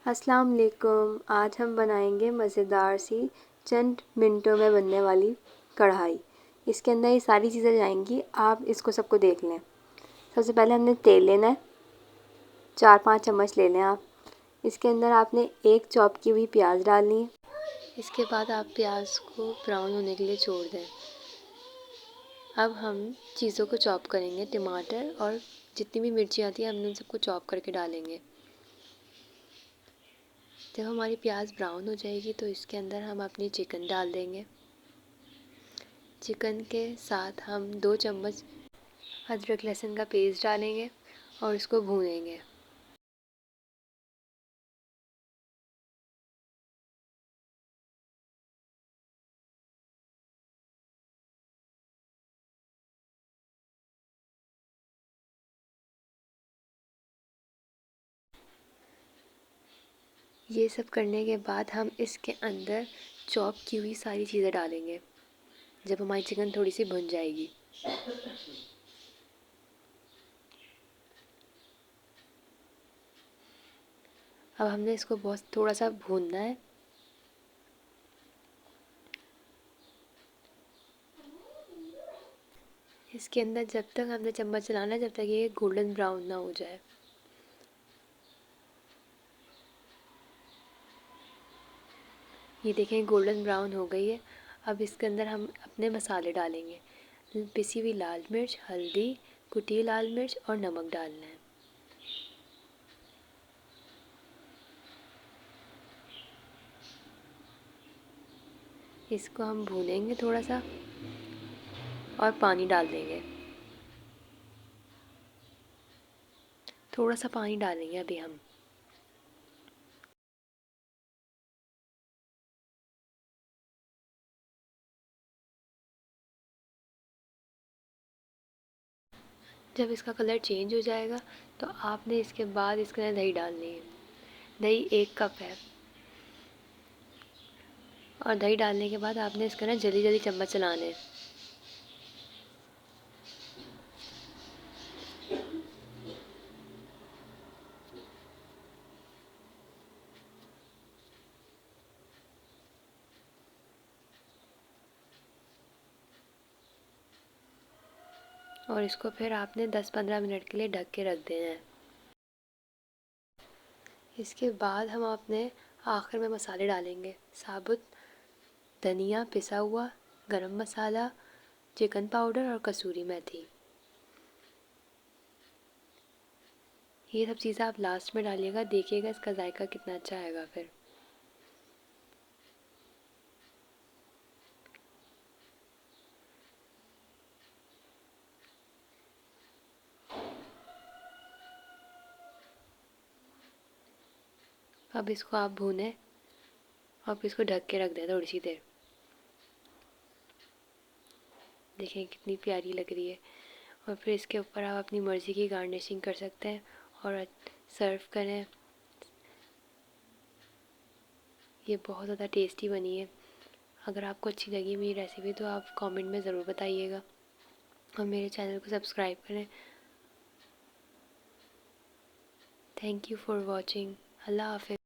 अस्सलाम वालेकुम। आज हम बनाएंगे मज़ेदार सी चंद मिनटों में बनने वाली कढ़ाई। इसके अंदर ये सारी चीज़ें जाएंगी, आप इसको सबको देख लें। सबसे पहले हमने तेल लेना है, 4-5 चम्मच ले लें आप। इसके अंदर आपने एक चॉप की हुई प्याज डालनी है। इसके बाद आप प्याज को ब्राउन होने के लिए छोड़ दें। अब हम चीज़ों को चॉप करेंगे, टमाटर और जितनी भी मिर्ची आती है हमने उन सबको चॉप करके डालेंगे। जब हमारी प्याज ब्राउन हो जाएगी तो इसके अंदर हम अपनी चिकन डाल देंगे। चिकन के साथ हम 2 चम्मच अदरक लहसुन का पेस्ट डालेंगे और इसको भूनेंगे। ये सब करने के बाद हम इसके अंदर चॉप की हुई सारी चीज़ें डालेंगे जब हमारी चिकन थोड़ी सी भुन जाएगी। अब हमने इसको बहुत थोड़ा सा भूनना है। इसके अंदर जब तक हमने चम्मच चलाना है जब तक ये गोल्डन ब्राउन ना हो जाए। ये देखें गोल्डन ब्राउन हो गई है। अब इसके अंदर हम अपने मसाले डालेंगे। पिसी हुई लाल मिर्च, हल्दी, कुटी लाल मिर्च और नमक डालना है। इसको हम भूनेंगे थोड़ा सा और पानी डाल देंगे। थोड़ा सा पानी डालेंगे अभी हम। जब इसका कलर चेंज हो जाएगा तो आपने इसके बाद इसके अंदर दही डालनी है। दही 1 कप है और दही डालने के बाद आपने इसके अंदर जल्दी जल्दी चम्मच चलाने हैं। और इसको फिर आपने 10-15 मिनट के लिए ढक के रख देना है। इसके बाद हम अपने आखिर में मसाले डालेंगे। साबुत धनिया पिसा हुआ, गरम मसाला, चिकन पाउडर और कसूरी मेथी। ये सब चीज़ें आप लास्ट में डालिएगा, देखिएगा इसका जायका कितना अच्छा आएगा फिर। अब इसको आप भूनें और फिर इसको ढक के रख दें थोड़ी सी देर। देखें कितनी प्यारी लग रही है। और फिर इसके ऊपर आप अपनी मर्ज़ी की गार्निशिंग कर सकते हैं और सर्व करें। ये बहुत ज़्यादा टेस्टी बनी है। अगर आपको अच्छी लगी मेरी रेसिपी तो आप कमेंट में ज़रूर बताइएगा और मेरे चैनल को सब्सक्राइब करें। Thank you for watching. अल्लाह हाफ़िज़।